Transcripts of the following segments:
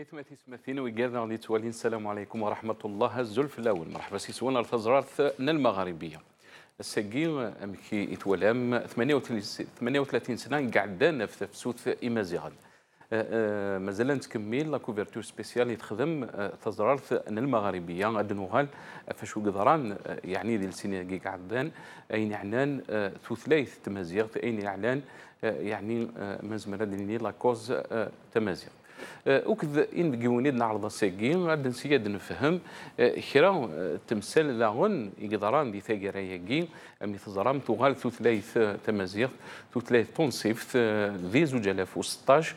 إثماتي سماثين ويقادنا غادي توالين السلام عليكم ورحمة الله الزلف الأول مرحبا سي سوانا الفزرات المغاربية الساقي أمكي يتولام 38 سنة قعدنا في تفسوت إمازيغان مازال نتكمل لا كوفرتور سبيسيال يتخدم تزرارت المغاربيه غادي نوغال فاش قدران يعني ديال السنه قعدان اين اعلان ثلاث تمازيغ اين اعلان يعني مازمره ديال لا كوز تمازيغ وكذا إن بقيوني نعرض الساقي غادي نسياد نفهم كرا تمثال لاغون يقدران دي ثاقراياكي أمي تزرام تغال ثلاث تمازيغ ثلاث تنصيف ذي 2016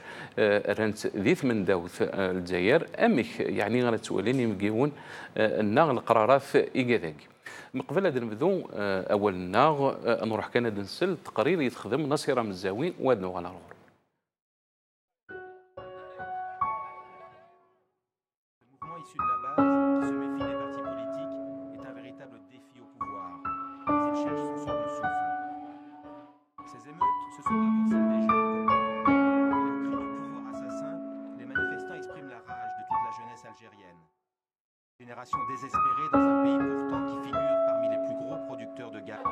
رانت ذي ثمن داوث الجزائر أمك يعني غادي تسوليني مقيون الناغ القرارات إيكاذاكي من قبل هذا نبدو أول ناغ نروح كان نسل تقرير يتخدم نصيرة مزاوين وادنو على الغور. Issu de la base, qui se méfie des partis politiques, est un véritable défi au pouvoir. Mais il cherche son second souffle. Ces émeutes, ce sont d'abord celles des jeunes communs. Et au cri du pouvoir assassin, les manifestants expriment la rage de toute la jeunesse algérienne. Génération désespérée dans un pays pourtant qui figure parmi les plus gros producteurs de gaz.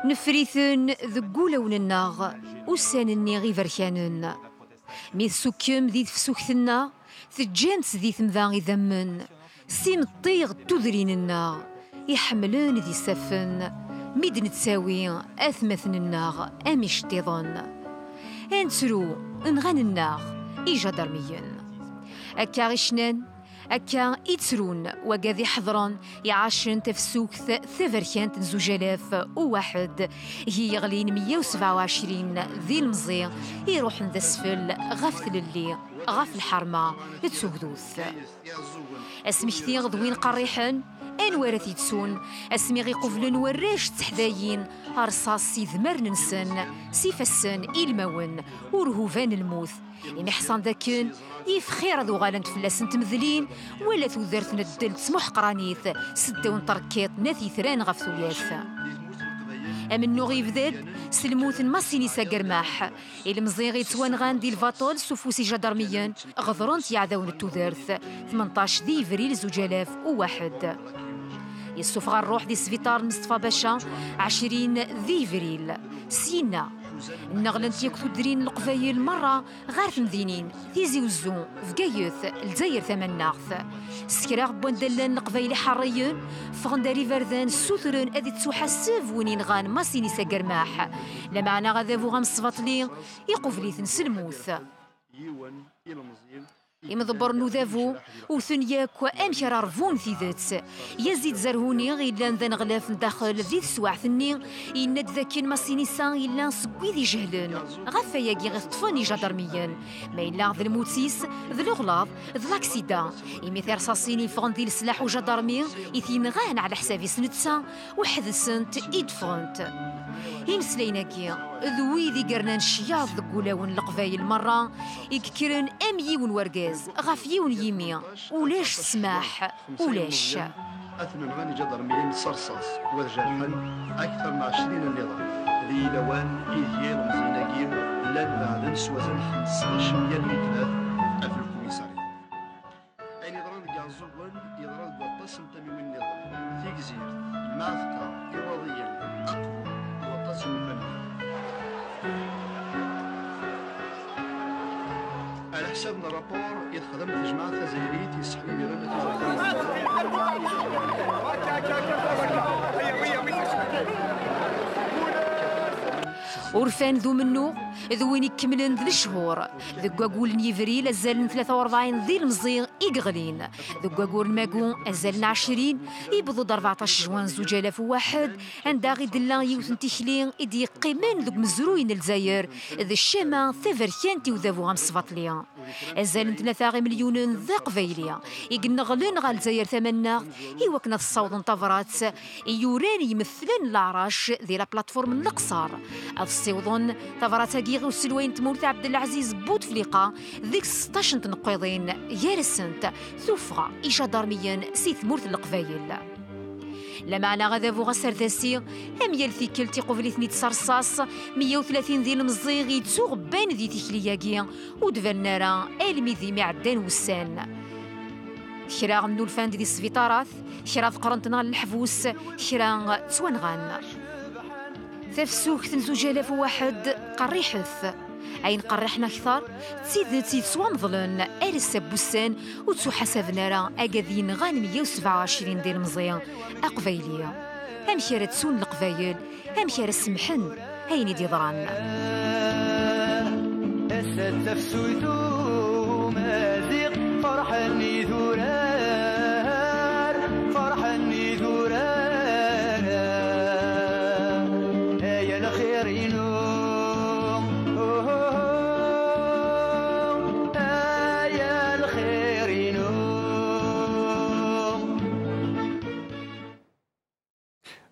نفريثن ذقولة ونناغ وسان النيغي فركانن ميث سكيم ذي فسوكثنا ثجانت ذي ثمذا ذمن سين الطيغ تذريننا يحملون ذي سفن ميد نتساوي أثمثن الناغ أميش تيضن انترو انغان الناغ إيجا درميين أكا غشنان أكا إترون وقاذي حضران يعاشن تفسوك ثفركانت زوجالاف وواحد هي يغلين 127 ذي المزي يروح ذا السفل غفل اللي غف الحرمة تسوكدوث اسمي غضوين قريحا انوارث يتسون اسمي غي قفلن وراش تحداين ارصاص سيذمر ننسن سيفسن المون ورهوفان الموث إن حصان ذاكن يفخير ذو غالنت فلاسن تمذلين ولا ثوذرت ندل تسمح قرانيث سدون تركيط ناثي ثران غف ثلاث أمن نغيف ذاد سلموث ماسيني ساقرماح المزيغي توانغان دي الفاطول سوفوسي جدرميا غضرونت يعذون التوذرث 18 ذي فريل 2001 يسوفغا الروح دي سفيطار مصطفى باشا 20 ذي فريل سينا النغلنت يكتو درين القفايل مرة غير مذينين تيزي وزون فقايث الجزائر ثمن ناغث سكراغ بوندلان القفايل حريين فغنداري فردان سوثرون أذي تسوحسف ونين غان ماسيني ساقرماح لما أنا غذافو غام الصفاطلي يقفلي ثنسلموث يمضبر نوذافو وثنياك وأمشر رفون في ذات يزيد زرهوني غيلان ذا نغلاف داخل ذي السواع ثني يند ذاكين ماسينيسان إلا سقوي ذي جهلن غفا ياقي غطفاني جدرميا ما إلا ذا الموتيس ذا الغلاظ ذا لاكسيدا يميثير صاصيني فغن ذي السلاح وجدرمي يثين غان على حسابي سنتسا وحدثنت إدفونت يمسليناكي ذوي ذي قرنان شياض ذقولاون القفايل مرة يككرن أميون ورقاز غافيون يمي ولاش سماح ولاش أثنى غاني جدرميين صرصاص وذجرحن أكثر من 20 النظام ذي لوان إيديال ومزيناكيم لان بعدن سوازن 15 مليون وثلاث ألف الكوميسارية أين يضران كازوبن يضران بوطاسم تميم النظام في جزير المعثقة إيواضية أقوى على حسابنا رابور يتخدم في جماعة الجزائرية يسحبوا ورفان ذو منو ذوين يكملن ذي الشهور ذو قاقول نيفري لازالن 43 ذي المزيغ يقغلين ذو قاقول ماقو أزالن 20 يبضو 14 جوان 2001 عندها غي دلان يوثن تيخلين إدي قيمان ذو مزروين الجزائر ذي الشامة ثفركانتي وذافو غام صفاطليا أزالن 3 مليون ذا قفايليا يقنغلن غا الجزائر ثمنا يوكنا الصوت انتظرات يوراني يمثلن العراش ذي لا بلاتفورم القصار الصوضون تفرات كيغي وسلوين تمورت عبد العزيز بوتفليقه ذيك 16 تنقيضين يارسنت ثوفغا إيشا دارميا سي ثمورت القفايل لا معنى غدا فو غسر ذاسي هم يلثيكل تيقوفلي ثني تصرصاص 130 ذي المزيغ يتسوغ بان ذي تيكلياكي ودفن نارا المي ذي معدان وسان كرا منو الفاند دي السبيطارات كرا فقرنتنا الحفوس كرا توانغان ثفسوك تنزوج 1001 قريحث عين قرحنا أكثر تسيد تسوى مظلن أرس بوسان وتسو حسبنا راه أكاذين غان 127 ديال مزيان أقبايلية هم كيرا تسون القبايل هم كيرا سمحن هيني دي ضران تفسويتو مازيق فرحني ذرار فرحني ذرار يا الخيرين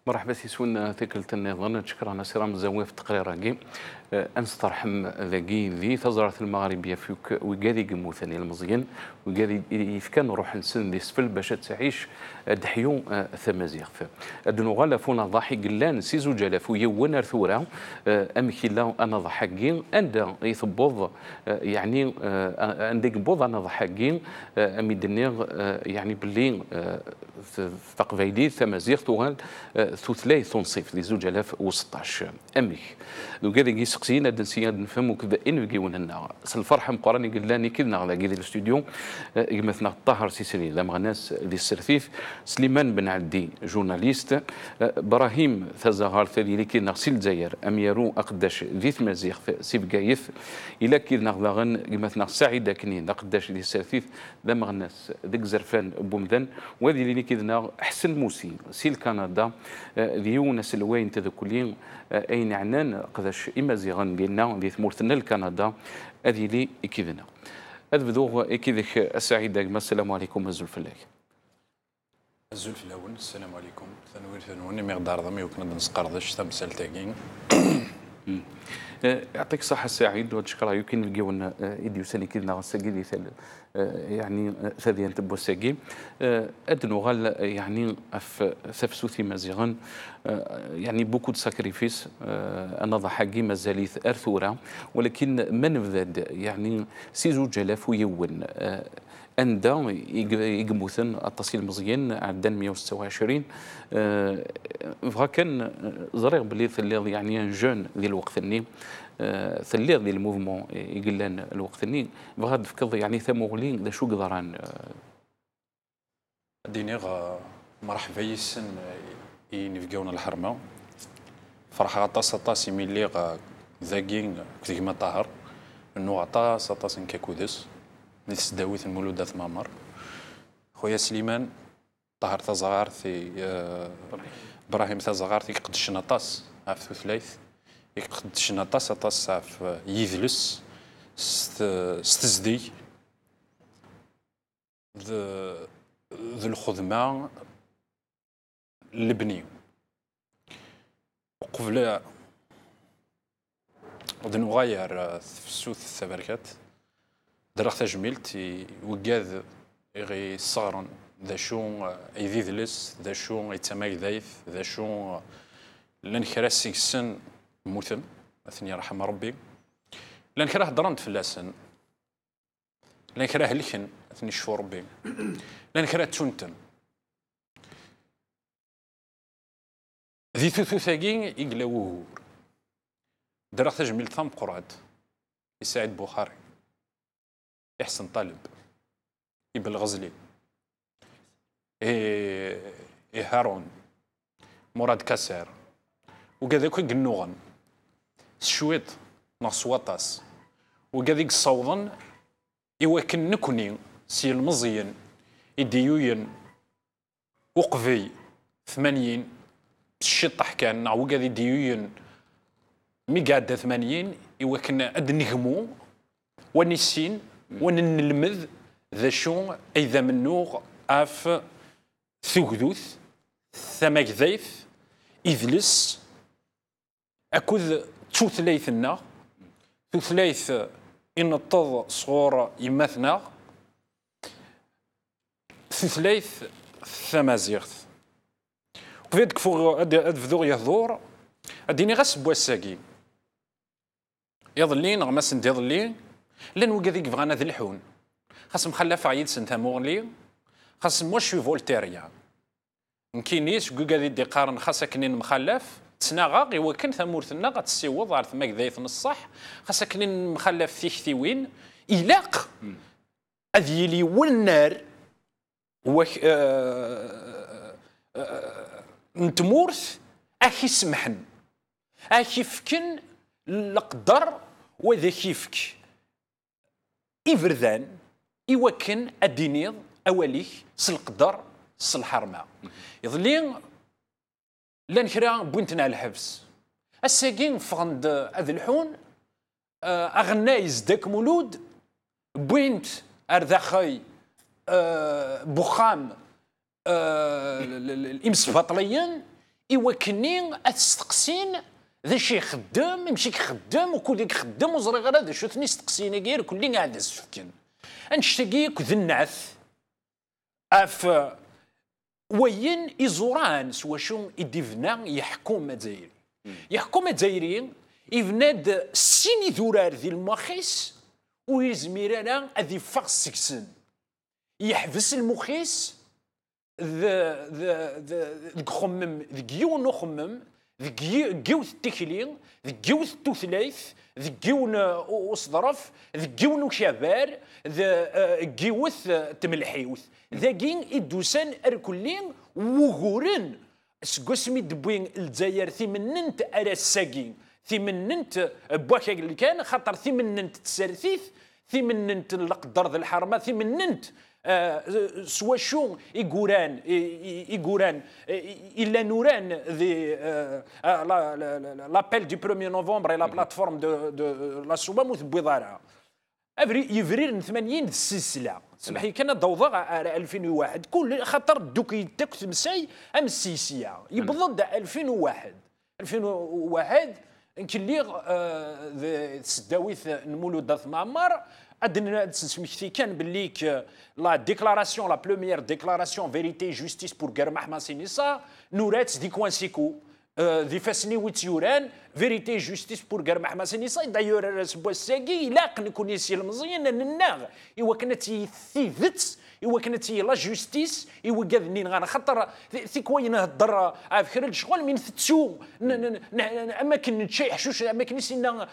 مرحبا سي سون ثقلة النظام شكرا سيرام زوي في التقرير راكي انسترحم ذاكي ذي تزرعة المغاربية فيك وقادي قموثاني المزيان وقادي يفكان نروح نسن دي سفل باش تعيش دحيو ثمازيغ ادنو غالفونا ضاحي قلان سي زوج الاف ويونا ثورا امكيلا انا ضحكين عند يثبوض يعني عندك بوض انا ضحكين امي دنيغ يعني باللي تقبيلي ثمازيغ توغال ثلاث تنصيف لي زوج الاف و16 اميك وقادي يسقسينا دنسيا نفهموا كذا ان بقيونا لنا الفرحه مقراني قلاني كذا غدا كي الاستوديو مثلا الطاهر سيسري لما ناس اللي السرثيف سليمان بن عدي جورناليست ابراهيم ثزاغار ثاني اللي كي نغسل الجزائر اميرو اقداش ذي مزيغ سيف قايف الى كي نغداغن مثلا سعيده كني نقداش ذي السرثيف لما الناس ذيك زرفان بومدن وهذه اللي كي احسن موسي سيل كندا ذيو ناس الوين تذكلين اين عنان قداش امازيغان ديالنا دي ثمورتنا لكندا هذه اللي كيدنا هذا بدو كيدك السعيده السلام عليكم الزلفلاك الزلفلاون السلام عليكم ثانوين مقدار ضمي وكنا نسقردش تمثال تاكين يعطيك الصحة سعيد وتشكرها يمكن نلقاو ايديو ساني كيدنا غساكي يعني ثانيا تبو ساكي ادنو غال يعني في ثفسوثي مازيغان يعني بوكو ساكريفيس انا ضحكي مازاليث ارثورا ولكن من بذاد يعني سي زوج الاف ويون اندا يقموثن التصيل مزيان عدان 126 فغا كان زريغ بلي ثليض يعني جون ذي الوقت الني ثليض ذي الموفمون يقلان الوقت الني بغا تفكض يعني ثموغلين ذا شو قدران دينيغ مرحبا يسن ينفقونا الحرمه فرحه طاس طاس ملي ذاكين كما طاهر انه طاس طاس كاكودس نيس داويت المولودة ثمامر خويا سليمان طاهر تزغار في ابراهيم تزغار يقدش نطاس عف ثلاث يقدش نطاس طاس عف يذلس ستزدي ذو الخدمة اللبني وقبل غادي نغير في السوث الثبركات درخ تجميلت وقاذ غي صارن ذا شو يذيذلس ذا شو يتسمى ذايث ذا شو لان كراسي السن موثم اثني رحم ربي لان كراه درنت في اللسن لان كراه لكن اثني شو ربي لان كراه تونتم ذي ثوثاقين يقلاوه درخ تجميلت ثم قراد يساعد بخاري يحسن طالب ابن الغزلي هارون مراد كسر وكذاك قنوغن شويط ناس وطاس وكذاك صوضن يوكن نكوني سي المزيان يديوين وقفي 80 الشطح كان وكذا ديوين ميقادة 80 يوكن اد نهمو ونسين ونلمذ ذا شو اذا منوغ اف ثوثوث ثماك ذيث اذلس اكوذ توثليثنا توثليث ان الطض صغور يماثنا توثليث ثمازيغث قفيدك فوق ادفذو يهضور اديني غاس بواساكي يظلي نغمس ندي يظلي لان وكذيك بغانا ذي الحون خاص مخلف عيد سنتا مورلي خاص موش في فولتيريا مكينيس كوكا دي قارن خاص كنين مخلف تسناغا إوا كان ثمورتنا غتسيوض على ثما كذايث الصح خاص كنين مخلف ثيكثيوين إلاق أذيلي والنار وك نتمورث أخي سمحن أخي فكن القدر وذا كيفك إفردان إوا كان أدينيض أوليك سالقدر سالحرمة يظلين لان كرا بوينتنا الحبس الساقين فغند هذا الحون أغنى يزدك مولود بوينت أرذاخي بخام الإمس فاطليين إوا كنين أتستقسين ذا شي خدام يمشيك خدام وكل خدام وزري غير هذا شو ثني استقسينا غير كل قاعد السفكن انشتاقيك ذا النعث اف وين إزوران سوا شو يدفنا يحكم مزايري يحكم مزايرين يفناد سيني ذورار ذي المخيس ويزمير انا اذي فاس سكسن يحبس المخيس ذا خمم ذا جيون نخمم ذا جيوث التكلين ذا جيوث التوثلايث ذا جيون وصدرف ذا جيون وشابار ذا جيوث تملحيوث ذا جين إدوسان أركلين وغورن سقسمي دبوين الجزائر ثمننت أرى الساقين ثمننت بواكا اللي كان خاطر ثمننت تسرثيث ثمننت القدر ذا الحرمة ثمننت سوا شو يقوران إلا نوران ذي لابيل دو 1 نوفمبر لا بلاتفورم دو لا سوباموث بويضارها يفرير 80 السلسله سمحي كان ضوضاء 2001 كل خاطر دوك تاك تمساي ام السيسيه يبضد 2001 كلي سداويث نمولو داث معمر ادنا سمحتي كان بالليك لا ديكلاراسيون لا بروميير ديكلاراسيون فيريتي جوستيس بور غيرمح ماسينيسا نورات دي كوانسيكو ذي فاسني وتيوران فيريتي جوستيس بور غيرمح ماسينيسا دايور سبوساكي لاق نكون يسي المزيان الناغ ايوا كانت ثيثت ايوا كانت لا جوستيس ايوا كاذنين غانا خاطر ثيك وين نهضر افكر الشغل من ثتسو اماكن نتشاي حشوش اماكن سينا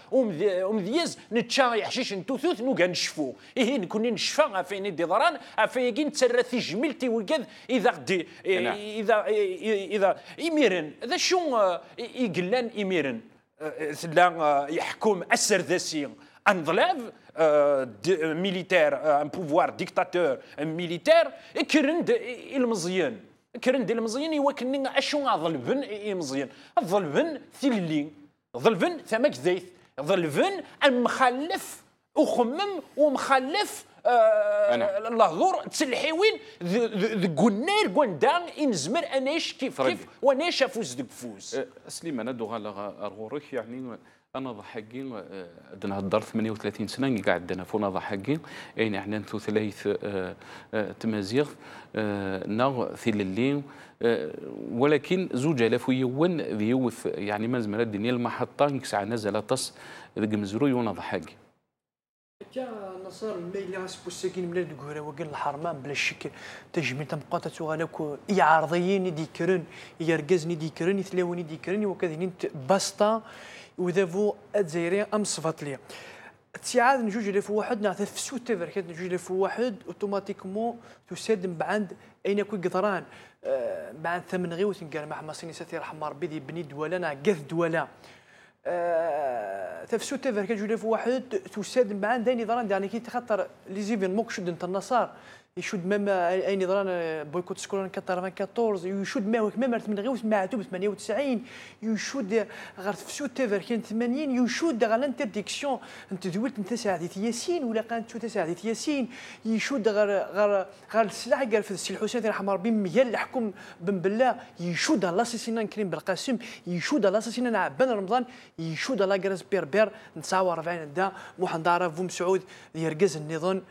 دياز نتشاي حشيش نتوثوث نو كنشفو ايه نكون نشفى فين دي ضران افايكي نتسرى في جميلتي وكاذ اذا غدي اذا ايميرن ذا شو يقلان ايميرن لا يحكم السرداسي انظلاف ميليتير ان بوفوار ديكتاتور ميليتير كرند المزيان كرند المزيان يوكلني اشو ظلبن المزيان الظلبن ثلين ظلبن ثمك زيت ظلبن المخلف وخمم ومخلف الله ظهور تسلحيوين قنار قندان انزمر اناش كيف وناش افوز دك فوز سليمان ادو على ارغورك يعني انا ضحكين عندنا هالدار 38 سنه قاعد عندنا فونا ضحكين يعني احنا نتو ثلاث تمازيغ ناغ ثللين ولكن زوج الاف يون ذيوث يعني مازال الدنيا المحطه يكسع نزل تص مزروي وانا ضحكين كان نصار الميل راس بوساكين بلاد كورا وقال الحرمان بلا شك تجميل تمقاطة تغالوك يعارضيين ديكرن يرقزني ديكرن يثلاوني ديكرن وكذا باستا وذافو الجزائريين ام صفات تسعاد نجوج لفو واحد نعرف في سوت تفركات نجوج لفو واحد اوتوماتيكمون تساد بعد اين كوي قدران بعد ثمن غيوت نقال مع حماسيني ساتي رحمه ربي ذي بني دولا نعقث دولا تفسوت تفركات نجوج لفو واحد تساد بعد داني ضران يعني كي تخطر لي زيفين موك شد انت النصار يشد مام اين ضران بويكوت سكولون 94 يشد ماوك مامرت من غيوت مع 98 يشد غير في تيفر كان 80 يشد غير الانترديكسيون انت دويت انت سعديت ياسين ولا كانت تو سعديت ياسين يشد غير السلاح قال في السي الحسين رحمه ربي ميال الحكم بن بالله يشد لاسيسينا كريم بالقاسم يشد لاسيسينا عبان رمضان يشد لا كراس بير 49 دا محمد فوم سعود يرقز النظام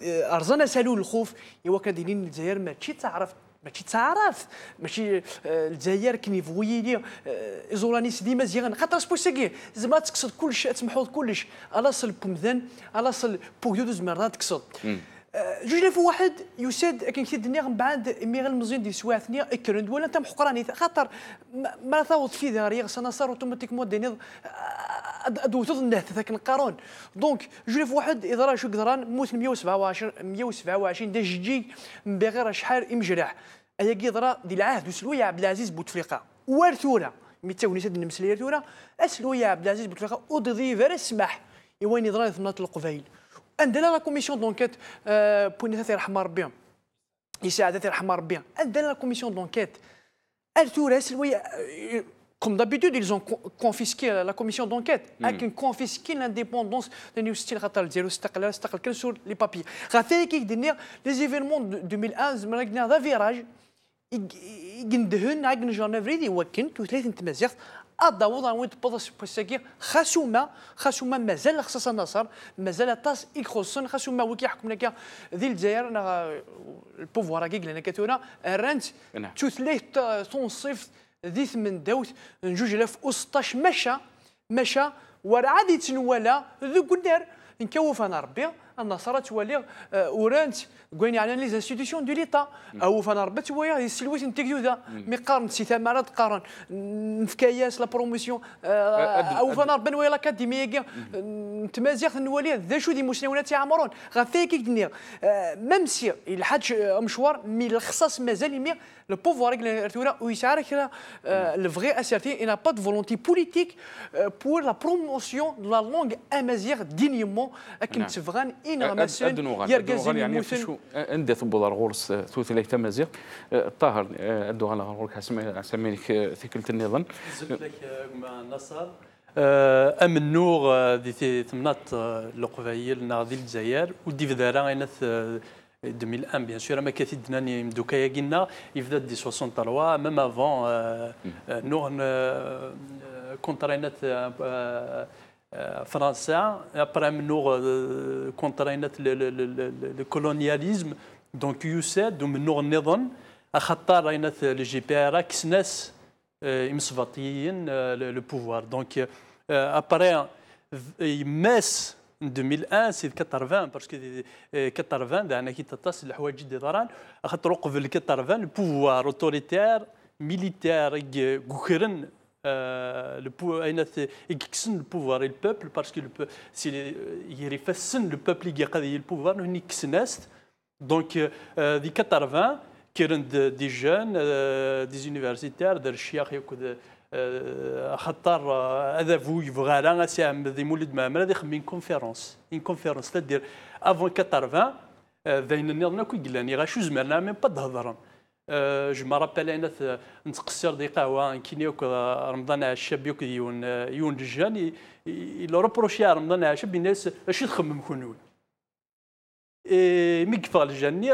ارزانا سالوا الخوف ايوا كاديرين الجزائر ماشي تعرف ماشي تعرف ماشي الجزائر كنيفوي لي ايزولانيس ديما مزيان خاطر سبوساكي زعما تقصد كلشي تمحوض كلش الاصل بومذان الاصل بوكدو زمر تقصد جوج لف واحد يساد كاين كثير الدنيا من بعد مي غير المزيان ديال سواثني اكرند ولا انت محقراني خاطر ما ثاوض في داري خصنا صار اوتوماتيكمون ديني ادوتو النهت ذاك القانون دونك جوج لف واحد اذا راه شو قدران موت 127 دا جيجي بغير شحال مجرح ايا قدره ديال العهد وسلوية عبد العزيز بوتفليقه وارثوره ميتاوني سد النمسليه ثوره اسلوية عبد العزيز بوتفليقه ودي فير السماح يواني ضرا ثمنات القبائل عندنا لا كوميسيون دونكيت بوينات يرحم ربي يساعدات يرحم ربي عندنا لا كوميسيون دونكيت ارثوره سلوية comme d'habitude, ils ont confisqué la commission d'enquête, avec confisqué l'indépendance de l'Université de sur les papiers. Les événements de 2011, il y a un virage, il y a un janvier, il y a un janvier, الضوض وين تبضس بسكير خاسوما مازال خصاص النصر مازال طاس يخصن خاسوما وكي يحكم لك ذي الجزائر البوفوار كي لنا كاتونا رانت تثليث تنصيف ذي ثمن داوت نجوج لاف 16 مشى ورا عاد يتنوالا ذوك الدار نكوف انا ربي النصارى توالي ورانت كويني على لي انستيتيسيون دو ليتا او فانا ربي توالي السلويت نتيكيو ذا مي قارن سي ثمرات قارن نفكاياس لا بروموسيون او فانا ربي نوالي الاكاديميه تمازيغ نوالي ذا شو دي مسنونات يعمرون غافي كي دنيا ميم سي الحاج مشوار مي الخصاص مازال يمي le pouvoir réglementaire où il s'arrête le vrai assertif il n'a pas de volonté politique pour la promotion de la langue amazigh dignement كنت فغان إن مسؤول يرجع يعني شو عندي ثبوت الغورس ثوث لي تمازيغ الطاهر ادو على غورك اسميك ثقلت النظام نصر ام النور دي ثمنات القبائل ناضي الجزائر ودي في دارا غينث 2001 bien sûr ما كثير دناني مدوكايا قلنا يفدا دي 63 ميم افون نور كونترينات فرنسا ابري منور كونترينات الكولونياليزم دونك يساد ومن نور النظام اخطر رينات لي جي بي ار كسناس مصفاتيين لو بوفوار دونك ابري يماس 2001 سي 80 باسكو 80 دعنا كي تتصل الحوايج دي ضران خاطر قبل 80 البوفوار اوتوريتير ميليتير غوكرن يكسن البوفوار البوبل باسكو سي يريفسن لو بوبل اللي قضيه البوفوار هني كسناست دونك دي 80 كيرن دي جون دي زونيفرسيتير دار الشيخ ياكل خطر هذا فوي فغالا سام ذي مولد مامر هذا خمين كونفيرونس ان كونفيرونس تدير افون 80 ذاين النظام كي قلاني غا شو زمرنا ميم با تهضرن جو ما رابيل انا نتقصر دي قهوه كينيوك رمضان الشاب يوك يون الجان يلو روبروشي رمضان الشاب الناس اش تخمم كونوي مي كفال الجاني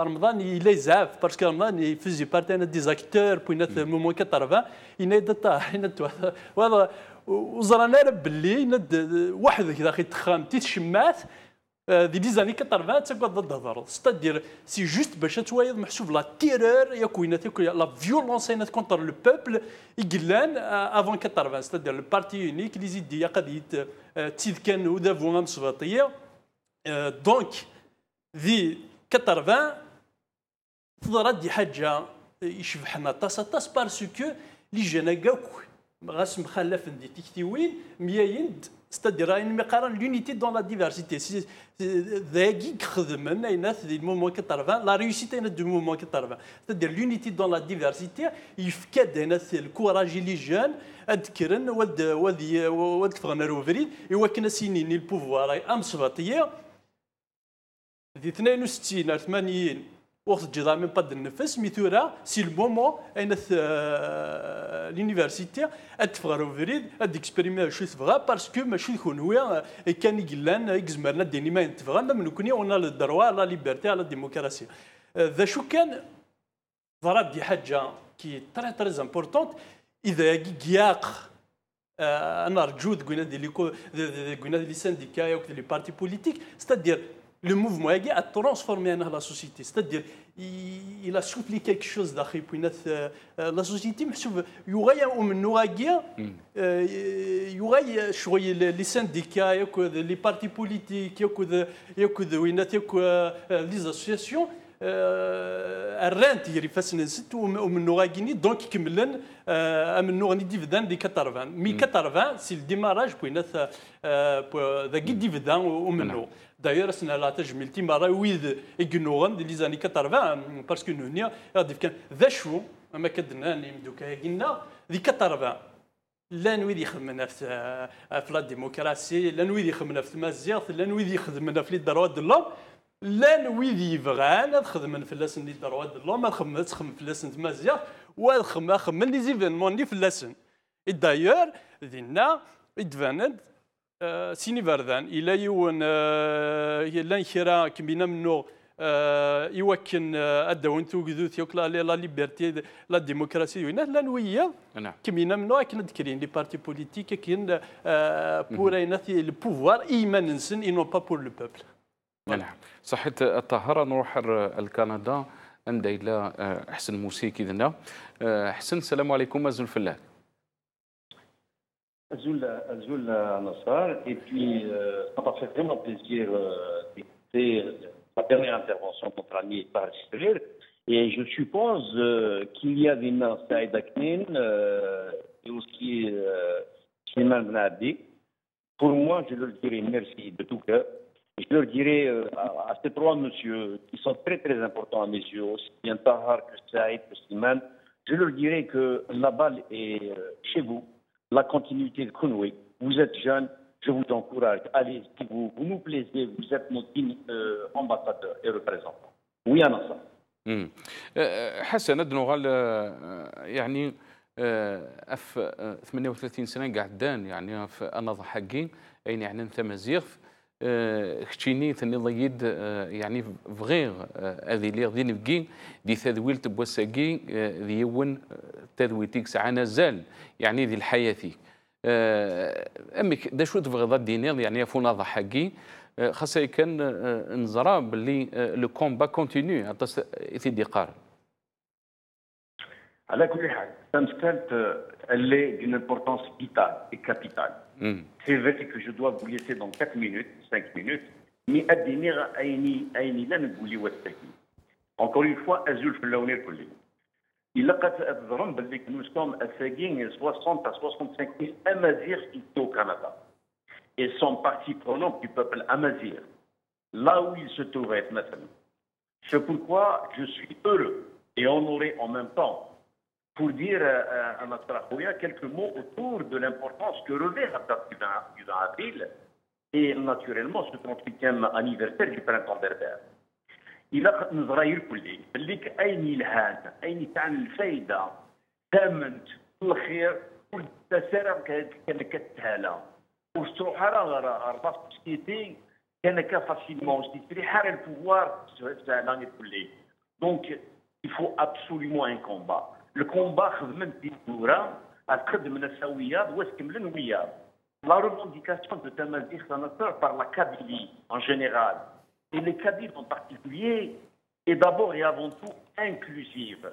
رمضان يلي زعف باسكو رمضان يفزي بارتي انا ديزاكتور بوينات مومون 80 ينادى وهذا وزرانا باللي واحد كذا اخي تخام تيتشمات دي ليزاني 80 تقعد ضد الضرر ستادير سي جوست باش توايض محسوب لا تيرور يا كوينات لا فيولونس اينات كونتر لو بوبل يقلان افون 80 ستادير لو بارتي يونيك لي زيديا قد تيد كان ودافو مصفاتيه دونك ذي 80 تضرد دي حاجه يشبحنا طاس باسكو لي جانا كاك غاس مخلف دي تكتيوين ميايند ستادير راين مقارن لونيتي دون لا ديفيرسيتي ذاكي خدمنا يناث دي مومون 80 لا ريوسيتي دو مومون 80 ستادير لونيتي دون لا ديفيرسيتي يفكاد يناث الكوراج لي جون اذكرن ولد فغنا روفريد ايوا كنا سينين البوفوار امصفاتيه دي 62 80 وقت الجدار من قد النفس ميثورا سي المومون اين لونيفرسيتي اتفغر فريد اديكسبيريمي شو تفغى باسكو ماشي كونويا كان يقلان يكزمرنا ديني ما ينتفغى من كوني ونا الدروا لا ليبرتي على الديمقراطيه ذا شو كان ضرب دي حاجه كي تري امبورطونت اذا كياق انا رجود قلنا دي لي سانديكا او لي بارتي بوليتيك ستادير le mouvement a transformé la société. C'est-à-dire, il a soufflé quelque chose d'ailleurs. La société, il y aurait les syndicats, les partis politiques, les associations. الرانت يري فاسنا ست ومنو غاكيني دونك كملن منو غني ديفيدان دي 80 مي 80 سي الديماراج بوينات ذاك ديفيدان ومنو داير سنا لا تجميلتي مره ويد يكنوغن دي زاني 80 باسكو هنا غادي كان ذا شو ما كدنا نمدوك قلنا دي 80 لا نويد يخدمنا في لا ديمقراطيه لا نويد يخدمنا في المزيغ لا نويد يخدمنا في الدروات الله لا نويد يبغان خدمن في اللسن اللي دروات الله ما تخدم في اللسن تمازيغ وخدم لي زيفينمون اللي في اللسن دايور دينا يتفاند سيني فردان الى يون لا خيرا كبينا منو يوكن اداون توكذوث يوكلا لا ليبرتي لا ديمقراطيه وين لا نويه كبينا منو كنا ذكرين لي بارتي بوليتيك كاين بوريناتي البوفوار ايمان نسن اي نو با بور لو بوبل. نعم صحيت الطهارة نروح الكندا عند إلى حسن موسيقي ذنا حسن السلام عليكم أزول فلاح Azul Nassar, et puis ça m'a fait vraiment plaisir d'écouter la dernière intervention de notre ami par extérieur. Et je suppose qu'il y a des mains Saïd Aknin et aussi Slimane Benabdi. Pour moi, je leur dirais merci de tout cœur. Je leur dirais à ces trois messieurs qui sont très très importants à mes yeux, aussi bien Tahar que Saïd que Slimane, je leur dirais que la balle est chez vous. La continuité de Kounoué. Vous êtes jeune, je vous encourage. Allez, si vous nous plaisez, vous êtes notre digne ambassadeur et représentant. Oui, أنا صح. حسن أدنغال يعني أف 38 سنة قعدان يعني في أنظر حقين أين يعني أنت مزيغ كتشيني ثني ضيد يعني فغير هذه اللي غادي نبقي دي تذويل تبوساكي ديون تذويتيك ساعه نزال يعني ذي الحياتي امك دا شو تبغي ضد دينير يعني فونا ضحكي خاصه كان نزرا باللي لو كومبا كونتينيو حتى يثدي قارن. على كل حال تمثلت elle est d'une importance vitale et capitale. C'est vrai que je dois vous laisser dans 4 minutes, 5 minutes, mais الدينير أيني لا نقولي والتكي. Encore une fois, أزول في اللون الكلي. إلا قد أتظرم باللي nous sommes à 60 à 65 000 Amazirs ici au Canada. Et sont partie prenante du peuple Amazir, là où ils se trouvaient maintenant. C'est pourquoi je suis heureux et honoré en même temps pour dire à notre Akhoya quelques mots autour de l'importance que revêt la date du 20 avril et naturellement ce 38e anniversaire du printemps berbère. إلا نظرا يركلي اللي أين الهان أين تاع الفايدة تامنت الخير والتسارع كان كتهالا وستروح راه راه سوسيتي كان كفاسيلمون سيتري حار البوفوار سهلاني كلي دونك il faut absolument un combat. Le combat خدمت بالدورة الخدمة السويات واستكملن وياه. La revendication de Tamazigh Sanator par la Kabylie en général et les Kabyles en particulier est d'abord et avant tout inclusive.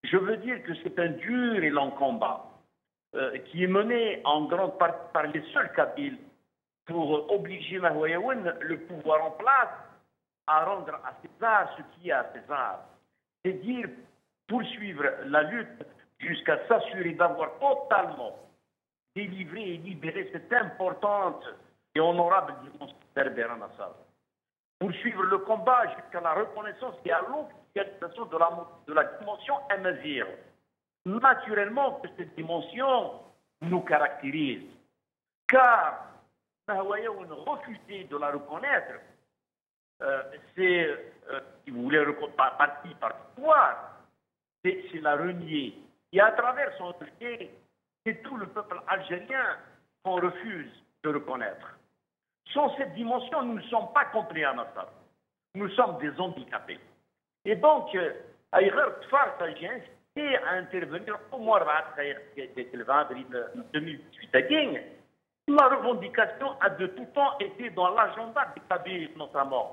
Je veux dire que c'est un dur et long combat qui est mené en grande partie par les seuls Kabyles pour obliger Mahwayaouen, le pouvoir en place, à rendre à César ce qui est à César. C'est-à-dire poursuivre la lutte jusqu'à s'assurer d'avoir totalement délivré et libéré cette importante et honorable dimension berbère en Assad. Poursuivre le combat jusqu'à la reconnaissance et à l'officialisation de la dimension amazigh. Naturellement que cette dimension nous caractérise, car Mahwayaouen refusait de la reconnaître, c'est, si vous voulez, parti par pouvoir, c'est la renier. Et à travers son rejet, c'est tout le peuple algérien qu'on refuse de reconnaître. Sans cette dimension, nous ne sommes pas complets à Nassar. Nous sommes des handicapés. Et donc, j'ai incité à intervenir au mois de 2018 à Guigne. Ma revendication a de tout temps été dans l'agenda des Kabyles, notamment.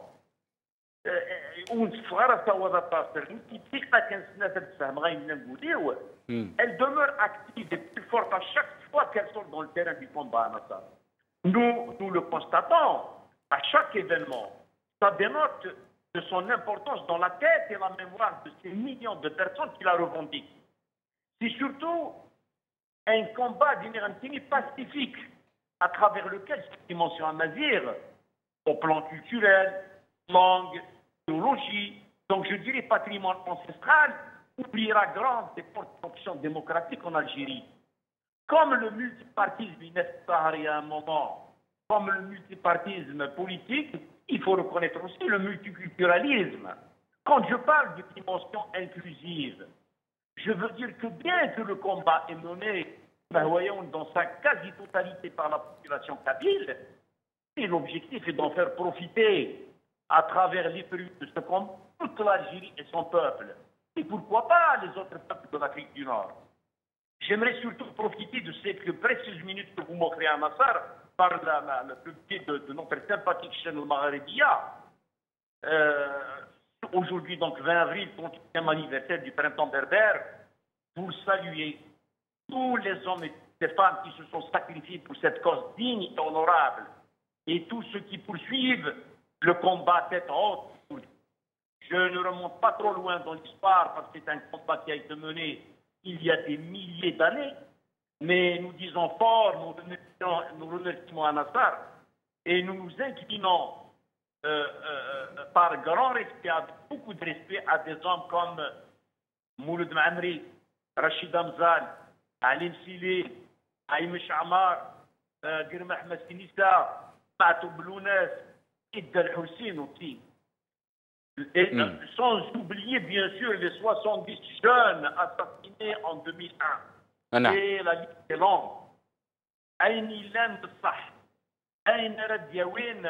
ونصغر سوا طاسر ثقه كنسنا تفهم غاينا نقوليو elle demeure active et plus forte à chaque fois qu'elle sort dans le terrain du combat à Nassar. Nous le constatons à chaque événement. Ça dénote de son importance dans la tête et la mémoire de ces millions de personnes qui la revendiquent. C'est surtout un combat d'inérantini pacifique à travers lequel cette dimension amazigh, au plan culturel, langue, théologie, donc je dirais patrimoine ancestral, oubliera grande des fortes options démocratiques en Algérie. Comme le multipartisme inestahari à un moment, comme le multipartisme politique, il faut reconnaître aussi le multiculturalisme. Quand je parle de dimension inclusive, je veux dire que bien que le combat est mené, voyons, dans sa quasi-totalité par la population kabyle, et l'objectif est d'en faire profiter à travers les fruits de ce combat toute l'Algérie et son peuple. Et pourquoi pas les autres peuples de l'Afrique du Nord. J'aimerais surtout profiter de ces précieuses minutes que vous m'offrez à Nassar par le biais de notre sympathique chaîne Al-Magharibiya. Aujourd'hui, donc 20 avril, 30e anniversaire du printemps berbère, pour saluer tous les hommes et les femmes qui se sont sacrifiés pour cette cause digne et honorable, et tous ceux qui poursuivent le combat tête haute. Je ne remonte pas trop loin dans l'histoire parce que c'est un combat qui a été mené il y a des milliers d'années, mais nous disons fort, nous remercions à Nassar et nous nous inclinons par grand respect, avec beaucoup de respect, à des hommes comme Mouloud Mamri, Rachid Amzal, Ali Msili, Aïmish Amar, Girma Ahmed Sinissa, Matou Blounes, Idda Al-Hussein aussi. Et sans oublier bien sûr les 70 jeunes assassinés en 2001. Et la liste est longue. أين لان بالصح؟ أين رد يا وين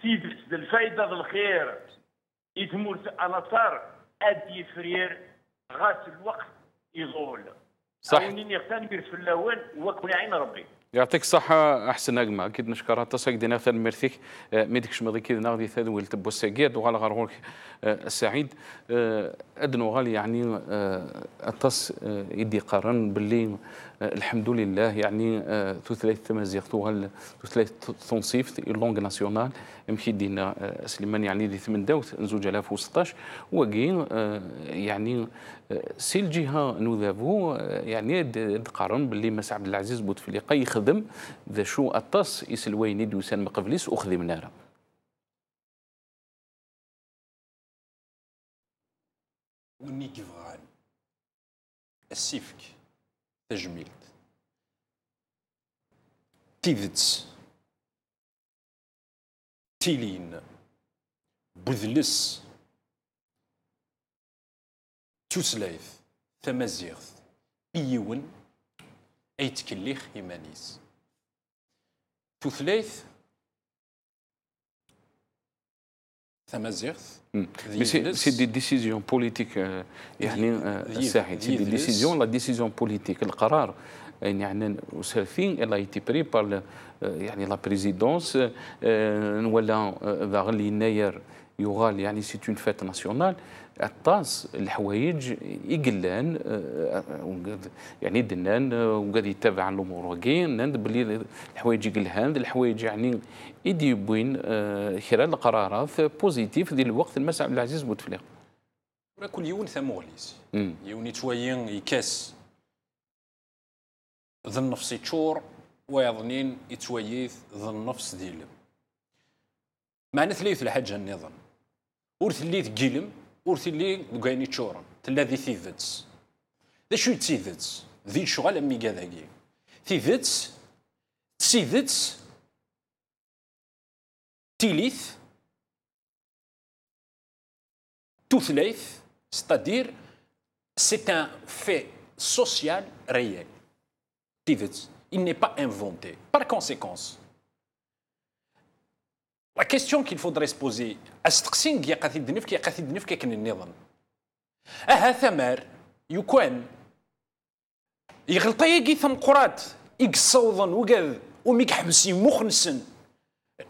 في الفايدة الخير؟ يتمور أنصار أدي فرير غاس الوقت يزول. صح. أونين يغتنبر في اللون وكون عين ربي. يعطيك الصحة أحسن أجمع أكيد نشكرها تصاق دينا ثان ميرثيك ميديك شمضي كذا ناغدي ثاد والتبو الساقيد وغالا غرغولك السعيد أدنو غالي يعني التص يدي قارن باللي الحمد لله يعني ثلاث تمازيغ ثلاث تنصيف اللونغ ناسيونال يمشي دينا سليمان يعني دي 8 داوت نزوج 2016 وكين يعني سي الجهه نوذابو يعني قارن باللي مس عبد العزيز بوتفليقه يخدم ذا شو الطاس يسلويني دوسان مقبليس وخدم نارا وني كيفغان السيفك تجميلت تيذتس تيلين بذلس توسلايث ثمازيغث إيون أي تكليخ إيمانيس توثلايث ثمازيغث سي دي ديسيزيون بوليتيك يعني الساحل سي دي ديسيزيون لا ديسيزيون بوليتيك القرار يعني وسالفين الا ايتي بري بار يعني لا بريزيدونس ولا ذا يناير يغال يعني سي اون فيت ناسيونال الطاس الحوايج يقلان يعني دنان وقاعد يتابع الامور وكاين نند باللي الحوايج يقلهان الحوايج يعني يدي بوين خلال قرارات بوزيتيف ديال الوقت المس عبد العزيز بوتفليقه كل يوم ثموليس يوني توين يكاس ذا النفس يتشور ويظنين يتويث ذا النفس ديالهم معنى ثلاث الحاجه النظام ورث اللي ثقيلم ورث اللي كاين تشورن تلاذي ثيذتس ذا شو تيذتس ذي شغل امي كذاكي ثيذتس تسيذتس تيليث توثلايث c'est-à-dire c'est un fait social réel. Il n'est pas inventé. Par conséquent, la question qu'il faudrait se poser, أستقسين كي قاثي الدنيف كي قاثي الدنيف كي كان النظام. ثمر يكون يغلطي كي ثم قرات يقصوضن وكذا وميك حبسي مخنسن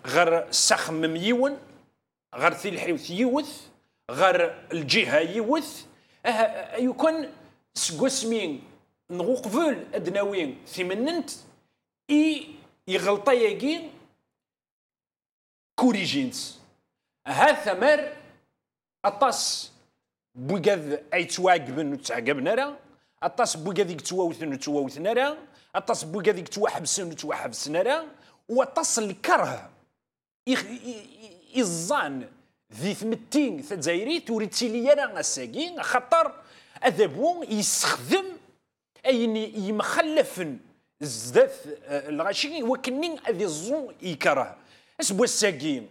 غير سخم ميون غير الحيوث يوث غير الجهه يوث يكون سكوسمين نغو قبل ادناوين ثمننت يغلطا ياكي كوريجينس ها ثمر اطاس بوكاذ اي تواعقبن وتعقبنا راه اطاس بوكاذ يتواوثن وتواوثنا راه اطاس بوكاذ يتواحبسن وتواحبسنا راه واطاس الكره الظان ذي ثمتين ثزايري توريتي لي انا الساكين خاطر اذابو يستخدم ايني يمخلفن زداف الغاشي وكنين هذه الظن يكره اسبو الساكين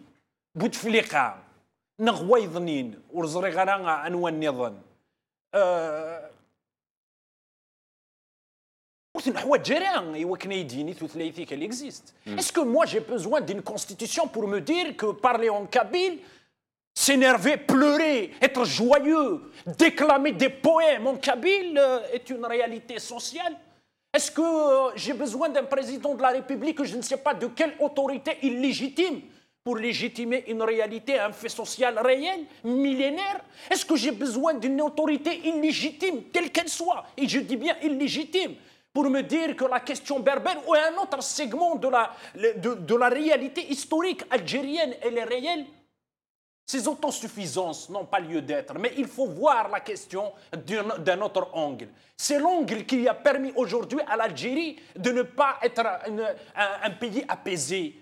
بوتفليقه نغويضنين ورزري غرا عنوان نظن Est-ce que moi j'ai besoin d'une constitution pour me dire que parler en kabyle, s'énerver, pleurer, être joyeux, déclamer des poèmes en kabyle est une réalité sociale? Est-ce que j'ai besoin d'un président de la République, je ne sais pas de quelle autorité illégitime, pour légitimer une réalité, un fait social réel, millénaire? Est-ce que j'ai besoin d'une autorité illégitime, quelle qu'elle soit, et je dis bien illégitime, pour me dire que la question berbère ou un autre segment de la réalité historique algérienne, elle est réelle? Ces autosuffisances n'ont pas lieu d'être, mais il faut voir la question d'un autre angle. C'est l'angle qui a permis aujourd'hui à l'Algérie de ne pas être un pays apaisé,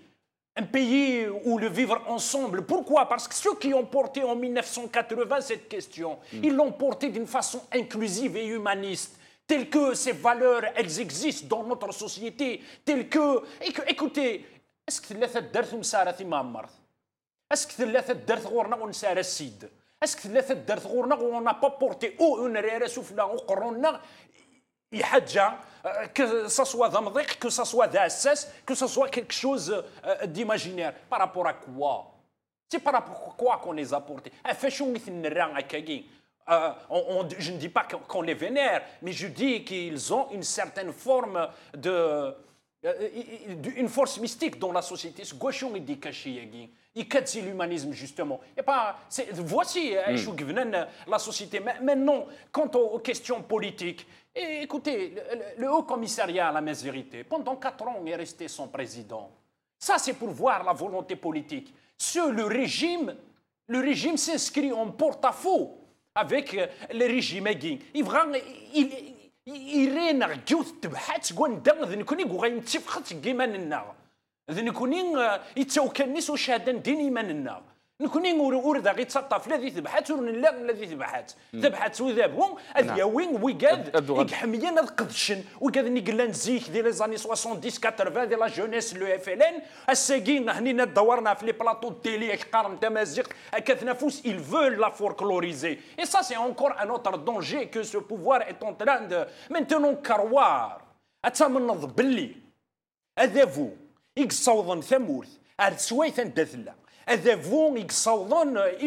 un pays où le vivre ensemble. Pourquoi? Parce que ceux qui ont porté en 1980 cette question, ils l'ont portée d'une façon inclusive et humaniste, telles que ces valeurs, elles existent dans notre société, telles que... Écoutez, est-ce que ثلاثة درت مسارة معمر؟ Est-ce que ثلاثة درت غورنا ونسار السيد؟ Est-ce que ثلاثة درت غورنا on n'a pas porté une ريرة سفلى وقرونا يحجة que ça soit ضمضيق, que ça soit d'assass, que ça soit quelque chose d'imaginaire. Par rapport à quoi? C'est par rapport à quoi qu'on les a portés? Je ne dis pas qu'on les vénère, mais je dis qu'ils ont une certaine forme une force mystique dans la société. Ce gauchon il dit caché, il casse l'humanisme justement. Et pas, voici la société. Maintenant, quant aux questions politiques, écoutez, le Haut Commissariat à la Misérité, pendant 4 ans, est resté son président. Ça, c'est pour voir la volonté politique. Le régime s'inscrit en porte-à-faux avec le régime. إيرين رجوت تبحث قوان دم ذي نكوني قوغاين تفخت كيمان النار ذي نكوني يتوكلنيس وشهادن ديني من النار نكوني وردا غي تسطف لا ذي تبحث ورن الذي تبحث وذابهم أذياوين ويقاد يحميان القدشن ويقاد نقلان زيك ديال لي زاني 70 80 ديال لا جونيس لو اف ال ان الساكين هنينا دورنا في لي بلاطو ديلي قارن تمازيغ كثنفوس ils veulent la folkloriser et ça c'est encore un autre danger que ce pouvoir est en train de maintenant كروار أتمنض باللي أذافو يقصوضن ثمورث أرسويثن دثلا. Il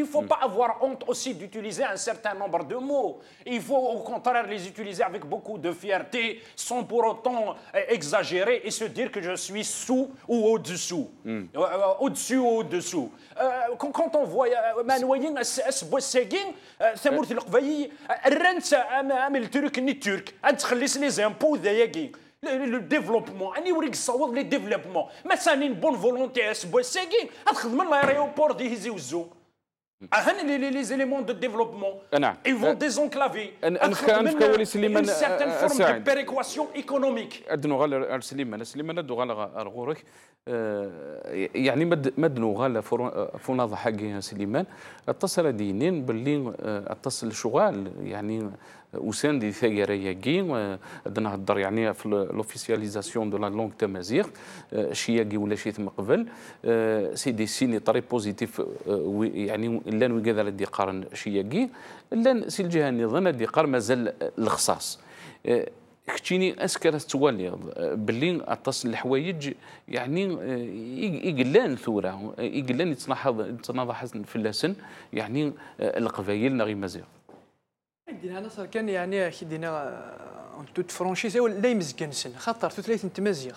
ne faut pas avoir honte aussi d'utiliser un certain nombre de mots. Il faut au contraire les utiliser avec beaucoup de fierté, sans pour autant exagérer et se dire que je suis sous ou au-dessous. Au-dessus ou au-dessous. Quand on voit Manouyin, Boisségin, Thamour Tilqvayi, Rent, Amel Turk, ni Turc, les impôts de le développement, les développements. Mais ça une bonne volonté à ce boisségin. L'aéroport de Hiziouzo. Les éléments de développement. Ils vont désenclaver. Une certaine forme de péréquation économique. يعني مد نغال فناض حقي سليمان اتصل دينين باللي اتصل شغال يعني وسان دي ثغيريا كين نهضر يعني في لوفيسياليزاسيون دو لا لونغ تمازيغ شياكي ولا شي ثم قبل سي دي سيني طري بوزيتيف يعني لان وكذا دي قارن شياكي لان سي الجهه النظام دي قار مازال الخصاص كتشيني اسكر تولي باللي اتصل الحوايج يعني يقلان ثوره يقلان يتناضح في اللسن يعني القبايل نغي مزيغ دينا نصر كان يعني دينا توت فرونشيز لا يمزكنسن خاطر ثلاثه تمازيغ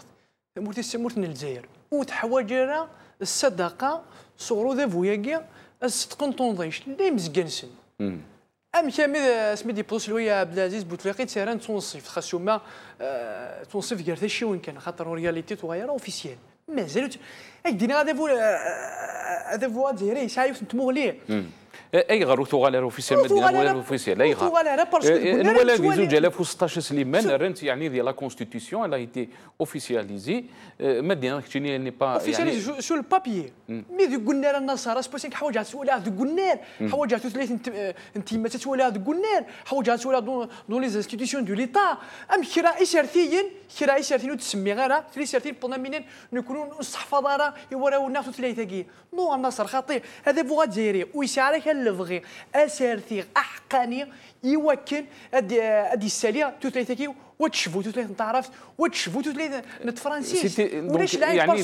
مورتي الجزائر وتحواجر الصدقه صورو ذا فوياكي الصدق تونضيش اللي مزقنسن ام كامل سميتي بوس لويا عبد العزيز بوتفليقي تسيران تونصيف خاصو ما تونصيف كاع شي وين كان خاطر رياليتي تغير اوفيسيال مازال دينا هذا فوا ديري سايف نتموليه اي غير تغالر اوفيسيال مدينه ولا اوفيسيال اي غير نولا في 2016 سليمان رنت يعني ديال لا كونستيتيسيون الا ايتي اوفيسياليزي مدينه كتشيني ني با اوفيسياليزي سو البابيي مي ذو قلنا النصارى سباسيك حوايج تسولها ذو قلنا حوايج ثلاث انت ما تسولها ذو قلنا حوايج تسولها دون لي انستيتيسيون دو ليتا ام كرا اسرتيين وتسمي غير ثلاث سرتين بونا منين نكونوا نستحفظ راه يوراو الناس ثلاثه كي نو النصر خطير هذا بوغا ديري ويسالك اللفغي اسرتي احقاني يوكل ادي الساليه ثلاثه كي وتشفو ثلاثه تعرف وتشفو ثلاثه نتفرنسيس ولاش يعني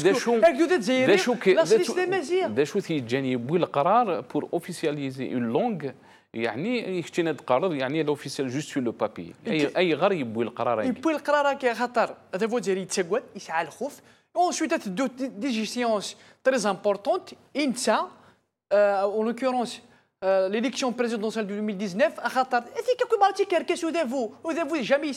دا شو تيجاني بوي القرار بور اوفيسياليزي اون لونغ يعني يكتينا القرار يعني لوفيسيال جوست سو لو بابي اي غير يبوي القرار يبوي القرار خاطر هذا فو ديالي يتسقد يسعى الخوف ensuite تدو ديجيسيونس تري امبورطونت انت اون لوكورونس l'élection présidentielle de 2019 خاطر هذيك كي مرتي كركس ودافو جامي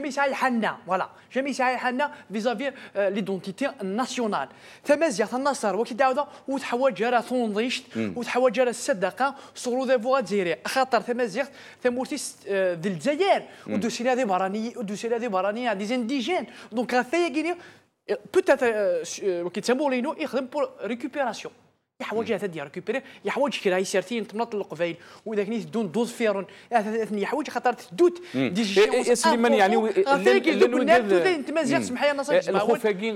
يسعى الحنا فوالا جامي يسعى الحنا فيزافي ليدونتيتي ناسيونال تمازيغ النصر وكي داودا وتحواج راه تنضيشت وتحواج راه الصدقه صورو دافو غاديري خاطر تمازيغ تمورتيس ديال الجزائر ودوسينا دي برانيه دي زانديجين دونك راه فيا كيني بوتيت وكي تسمولينو يخدم بور ريكوبيراسيون يحوج هذا ديال ريكوبيري يحوج كي راهي سيرتين تمنط القبايل واذا كنيت دون دوز فيرون يحوج خاطر تدوت ديجيسيون سليمان يعني انت مازال سمح لي نصيح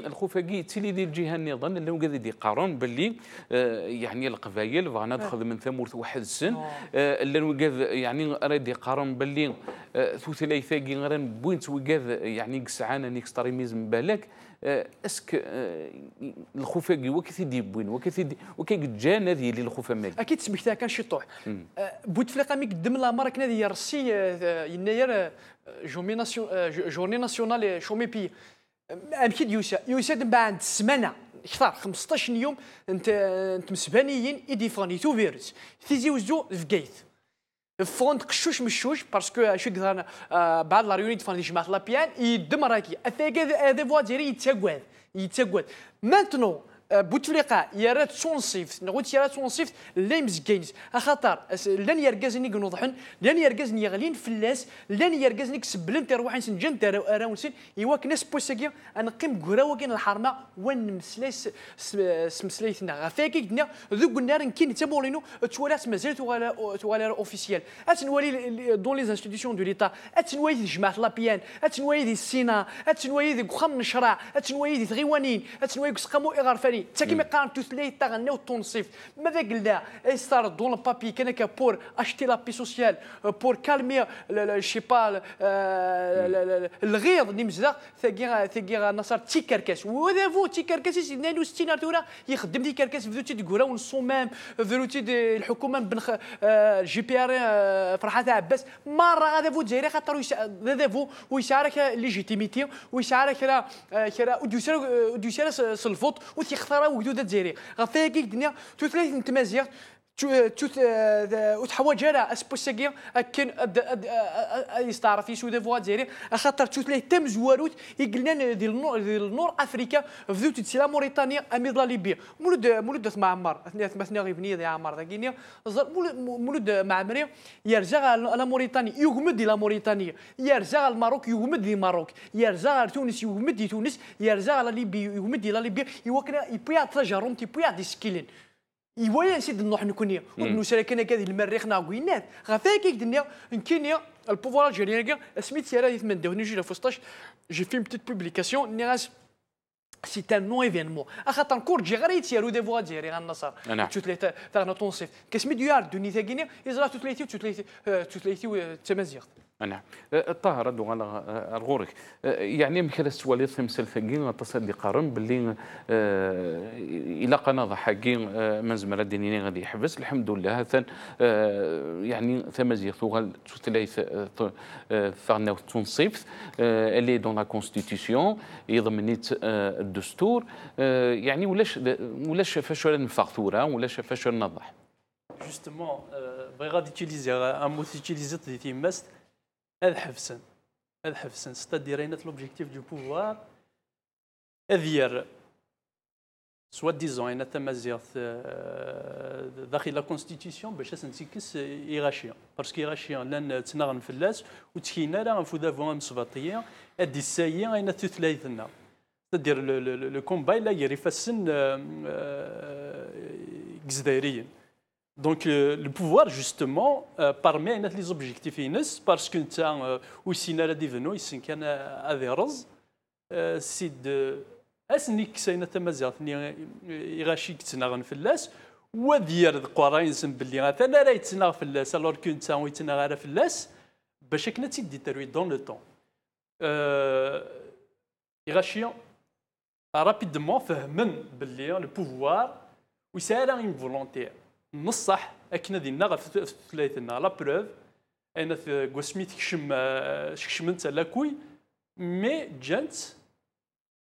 الخفاقي تيلي ديال الجهه النظام اللي هو قاعد يقارن باللي يعني القبايل فانا دخل من ثمورت واحد السن اللي هو يعني راه يقارن باللي ثلاثاكي غير بوينت وقاذ يعني كسعانه نيكستريميزم بالك اسك الخفاقي وكيدي بوين وكيجانا ديال الخفا اكيد سمحتها كان شي طوح بوتفليقه مي قدم لا مارك نادي الرسي يناير جورني ناسيونال شومي بي اكيد يوسا من بعد السمانه اكثر 15 يوم انت مسبانيين يديفاني تو فيروس تيزي وزو في كايت فوند قشوش مشوش باسكو شو قدرنا بعد لا ريوني تفاني جماعه لابيان يدم راكي هذا فوا ديري يتسقد مانتنو بوتفليقه يا تونصيف نقول يا تونصيف لا مزكينز خاطر لن يركزني نوضحن لن يركزني يغلين فلاس لن يركزني كسبلن تروح نسجن راونسين يواك ناس بوساكي انا قيم كراوكين الحرمه وين مسلايس سمسلايتنا غفاكي دنا ذوك النار كاين تابولينو توالات مازال توالي اوفيسيال اتنوالي دون لي انستيتيسيون دو ليتا اتنوالي جماعه لابيان اتنوالي السينا اتنوالي خم نشرع اتنوالي غيوانين اتنوالي سقامو اغرفاني تا كيما قارن توثلي تغنيو التنصيف ماذا قلنا يستار دون البابي كان بور اشتي لابي سوسيال بور كالمي شي با الغيظ اللي مزدا ثقي نصر تي كركاس وهذا فو تي كركاس 62 ارتورا يخدم دي كركاس فدوتي دي كورا ونصومام فدوتي دي الحكومه بن جي بي ار فرحات عباس مره هذا فو جايري خاطر هذا فو ويشارك ليجيتيميتي ويشارك كرا وديسير الفوت وتيختار وجود الجزائري غفايا كي الدنيا ثلاث نتمازيغ وتحواج على اسبوساكيا كان يستعرف يسود فوا الجزائري خاطر ثلاث تم زواروت يقلنا ديال النور افريكا فدوت تسلا موريتانيا امير لا ليبيا مولود معمر مثني غيبني يا عمر ذاكينيا مولود معمري يرجع على موريتانيا يغمد الى موريتانيا يرجع على الماروك يغمد لماروك يرجع على تونس يغمد لتونس يرجع على ليبيا يغمد الى ليبيا يوكنا يبيع تجارم تبيع دي سكيلين يويا نسيد نروح نكونيا ونسالي كنا كذا المريخ ناقوينات غفاكي الدنيا نكينيا البوفوار الجزائري سميت سيرا يتمنى نجي لفوسطاش جي في بتيت بوبليكاسيون نيراس سي ان نو ايفينمون خاطر كور جي غير يتيرو دي فوا ديالي النصر توثلاثه تاعنا تونصيف كسمي ديار دوني ثاكينيا يزرا توثلاثي تمازيغ نعم طاهر دو على الغورك يعني مكلا السوالير تمثل ثقين تصدي قارن باللي الى قناه حقين من زملاء الدينيين غادي يحبس الحمد لله ثان يعني ثمازيغ ثوغال ثلاث ثغنا تنصيف اللي دون لا كونستيتيسيون يضمنيت الدستور يعني ولاش فاش نفاق ثوره ولاش فاش نضح justement, بغا d'utiliser un mot utilisé في تيمست الحفسن c'est-à-dire أين l'objectif du pouvoir أذير soi-disant أين تمازيغ داخل لا كونستيتيسيون باش تنتكس إيغاشيا باسكو إيغاشيا لان تناغن فلاس وتكينا لا نفوذافون مسباطية أدي السايا أين تثلاثنا c'est-à-dire le combat là il يفسن جزائريين. Donc le pouvoir justement permet les objectifs parce que aussi n'a la devenu ici كان أذيرز سيد أسنيك سينا تمازيغني يغاشيك تناغن فلاس ودير قراين سن باللي غاثنا راه يتناغ فلاس alors que نتا ويتناغ على فلاس باش كنا تيدي تروي دون لو طون يغاشيون rapidement فهمن باللي لو بوفوار ويسال اون فولونتي نصح اكنا ديالنا غا في ثلاثنا لا بروف انا في كوسميت كشمنت لاكوي مي جانت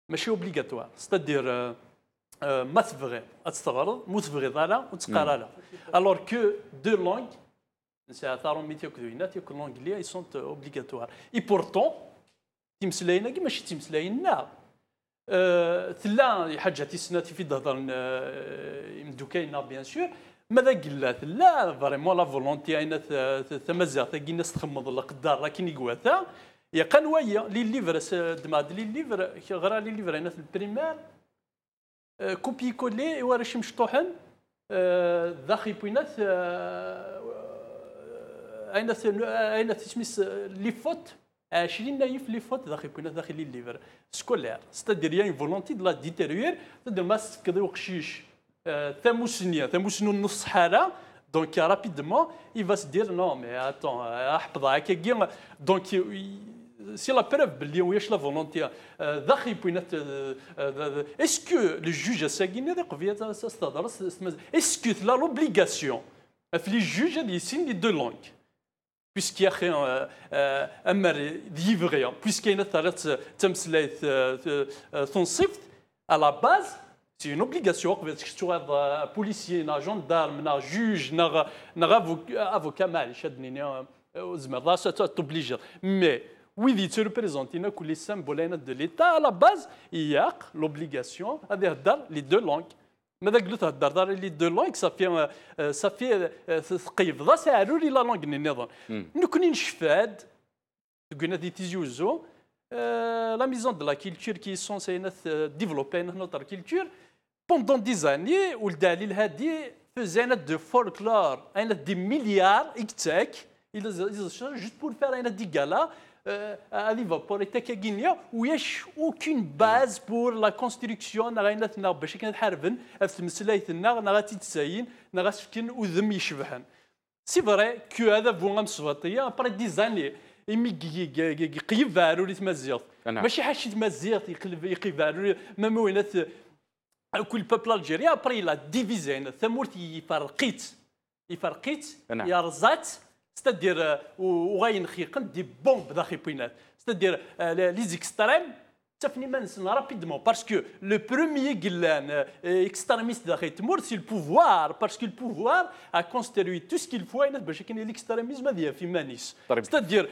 ماشي اوبليغاتوار ستادير ما تبغي تستغرض مو تبغي ضالا وتقرا لا الوغ كو دو لونغ نسا ثارون ميتيو كدوينات يكون لونغلي اي سونت اوبليغاتوار اي بورتون تيمسلاينا كي ماشي تيمسلاينا ثلا حاجه تيسناتي في ظهر مدوكاينا بيان سور ماذا قلات لا فريمون لا فولونتي اين تمازيغ تاكي الناس تخمض القدار لكن يقواتا يا قنويه لي ليفر دماد لي ليفر غرا لي ليفر هنا في البريمير كوبي كولي ورش مشطوحن داخل بينات اين تسميس لي فوت 20 نايف لي فوت داخل لي ليفر سكولير ستادير يا فولونتي دو لا ديتيريور تدير ماس كذا وقشيش ثموسنو نص حاله دونك رابيدمون il va se dire non mais attends احفظ هكا دونك سي لا بروف باللي واش لا فولونتي داخل بينات اسكو لو جوج ساكيني ديك فيا استدرس اسكو لا لوبليغاسيون في لي جوج هذه يسين لي دو لونغ puisqu'il y a un livre, puisqu'il y a une temslate تنصيفت à la base c'est une obligation que tu sois policier, un gendarme, un juge, un avocat mal شدني زعما ça t'oblige mais oui tu représentes tous les symboles de l'état à la base il y a l'obligation d'être les deux langues ماذا قلت هضر لي دو لونغ صافي ثقيف ذا ساعروا لي لا لونغ النظام نكوني نشفاد قلنا دي تيزيوزو لا ميزون دو لا كولتور كي سون سي ديفلوبي نوتر كولتور بوندون دي زاني والدليل هادي فزانا دو فولكلور انا دي مليار اكتاك جوست بور فير انا دي غالا à Liverpool et Guinée où il n'y a aucune base pour la construction نغايناتنا باش كنا نحاربن في مسلايتنا نغاتي تساين نغاسفكن وذم يشبهن سي فري كو هذا بوغا مصفاطيه ابري دي زاني يمي يقيفارو لي تمازيغ ماشي حاشي تمازيغ يقيفارو مام وينات كل بوبل الجيريا ابري لا ديفيزين ثمورت يفرقيت يرزات ستادير وغاين خيقن دي بومب داخل بينات ستادير لي زيكستريم تفني ما نسنا رابيدمون باسكو لو بروميي قلان اكستريميست داخل تمور سي البوفوار باسكو البوفوار ا كونستروي تو سكيل فوا باش كاين ليكستريميزم هذه في مانيس ستادير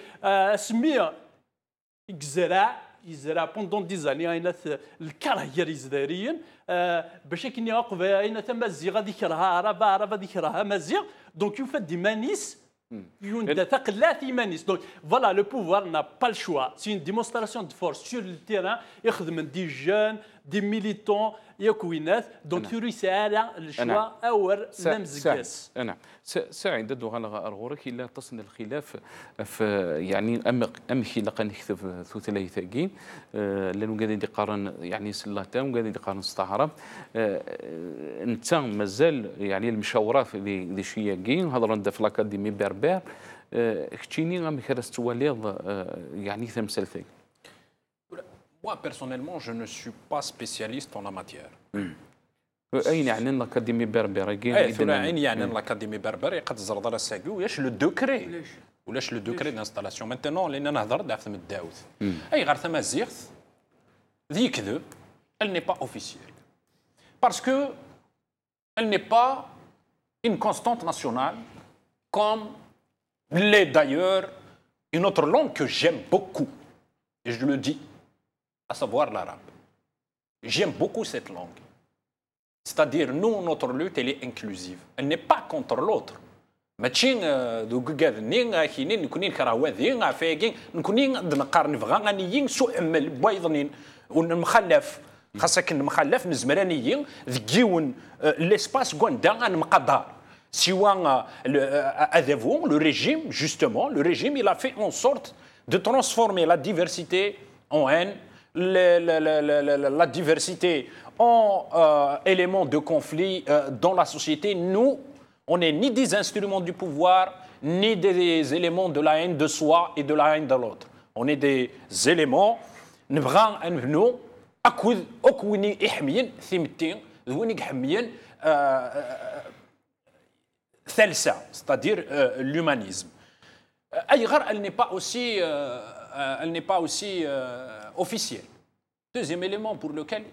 سميه يزرع بوندون دي زاني اين الكراهيه الجزائريين باش كاين يوقف اين تمازيغ غادي يكرهها عربه غادي يكرهها مازيغ دونك يوفد دي مانيس Donc voilà, le pouvoir n'a pas le choix. C'est une démonstration de force sur le terrain. Il y a des jeunes, des militants, donc يسعى الشوا اور نمزكاس نعم سعيد دوغانا غورك الا تصل الخلاف في يعني امشي لقى نكتب ثلاثاكين لانه قاعد يقارن يعني سلاتان وقاعد يقارن استعرب انت مازال يعني المشاورات اللي شياكين هضرنا في الاكاديمي بربر كتشيني غام كرست وليض يعني ثمثلثين. Moi, personnellement, je ne suis pas spécialiste en la matière. أين يعني الأكاديمي بربر؟ أين يعني الأكاديمي بربر؟ قد زرد على الساقي وياش لو دوكري ولاش لو دوكري دانستالاسيون مانتينون لأن نهضر داف ثم الداوث أي غير ثم زيغث ذي يكذب elle n'est pas officielle parce que elle n'est pas une constante nationale, comme l'est d'ailleurs une autre langue que j'aime beaucoup, et je le dis, à savoir l'arabe. J'aime beaucoup cette langue. C'est-à-dire, nous, notre lutte, elle est inclusive. Elle n'est pas contre l'autre. ماشي دوك كاذنين كاينين نكونين كراوذين عفاكين نكونين نقارن فغا غنيين سوء عمل بويضنين ونمخلف خاصة المخلف نزمرانيين ذكيون ليسباس كوندا غنمقدر سوا ادافون لو ريجيم جوستومون لو ريجيم il a fait en sorte de transformer la diversité en haine la diversité en élément de conflit dans la société. Nous, on n'est ni des instruments du pouvoir, ni des éléments de la haine de soi et de la haine de l'autre. On est des éléments, nous, أكوني إحميين ثمتين ذوني حميين ثالثة, c'est-à-dire l'humanisme. Aïgar, elle n'est pas aussi officielle. Deuxième élément pour lequel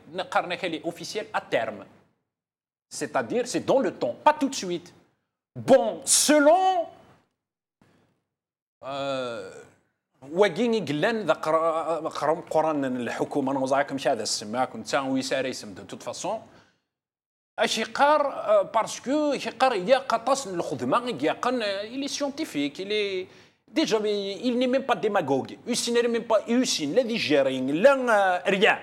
elle est officielle à terme. C'est-à-dire, c'est dans le temps, pas tout de suite. Bon, selon واقين قلان ذا قرام قران الحكومه نوزعكم هذا السما كنت ويساري اسم دو توت فاسون اش يقار باسكو يقار يا قطاس الخدمه يقن الي سيونتيفيك الي ديجا il n'est même pas démagogue يسين même pas يسين لا دي جيرين لا ريان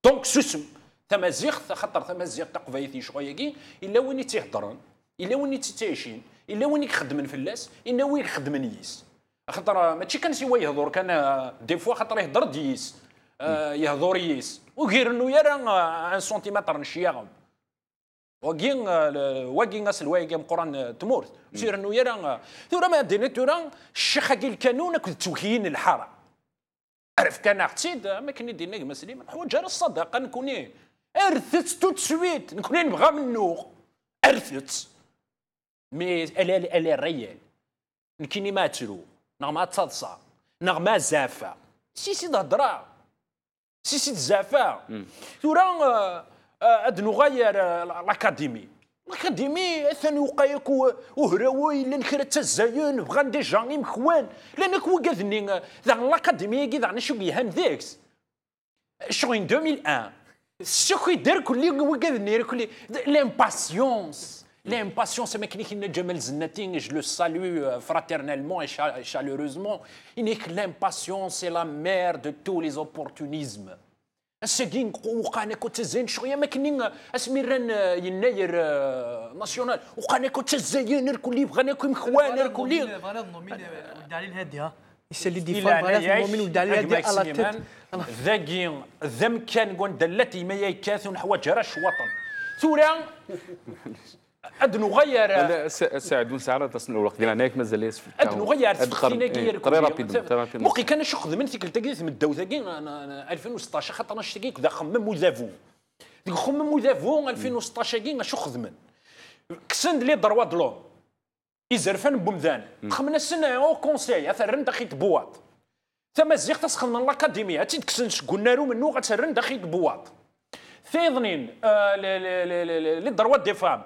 دونك سوسم تمازيغ خاطر تمازيغ تقفايتي شويه الا وين تيهضرن الا وين تيتعيشين الا وين يخدمن فلاس الا وين يخدمن يس خاطر ماشي كان سوا يهضر كان دي فوا خاطر يهضر ديس يهضر يس وغير انه يرى ان سنتيمتر نشياغم واقين اسل واقين قران تمورت سير انه يرى ثورة ما دينا ثورة الشيخ كي الكانون كنت توكيين الحاره عرف كان اعتيد ما كان يدينا مسلم حوايج على الصداقه نكوني ارثت تو تسويت نكوني نبغى منو ارثت مي الي الريال نكيني ما ترو نغما تصدصا نغما زافا سيسي دهضرا سيسي تزافا ثورا اد نغير الاكاديمي ثاني وقايك وهراوي لان كرا تزاين بغا ديجا مخوان لان كو كاذني ذا الاكاديمي كي ذا شو بيهان ذيكس شو 2001 شو يدير كل وكاذني كل لامباسيونس L'impatience, je le salue fraternellement et chaleureusement. L'impatience est la mère de tous les opportunismes. الساقين وقانا كنت زين شويه ما كنين اسميران يناير ناسيونال وقانا كنت زين الكل بغانا كل مخوان الكل بغانا نضمن الدليل هادي ها يسالي ديفان بغانا نضمن الدليل هادي على التيت ذاكين ذم كان كون دلتي ما يكاثون حوايج راش وطن ثورا ادنو غير ساعدون ساعه تصل الوقت ديالنا هناك مازال يسف ادنو غير تخينا كي طري رابيد مخي كان شخذ من ثيك التقيت من الدو ثاكي 2016 خاطر انا شتي كذا خمم وذافو ديك خمم وذافو 2016 كي شخذ من كسند لي دروا دلون يزرفن بمذان خمنا السنه او كونساي اثرن دخيت بواط ثم زيغ تسخن من الاكاديميه تيدكسنش قلنا له منو غتسرن دخيت بواط ثيظنين لي ضروات دي فام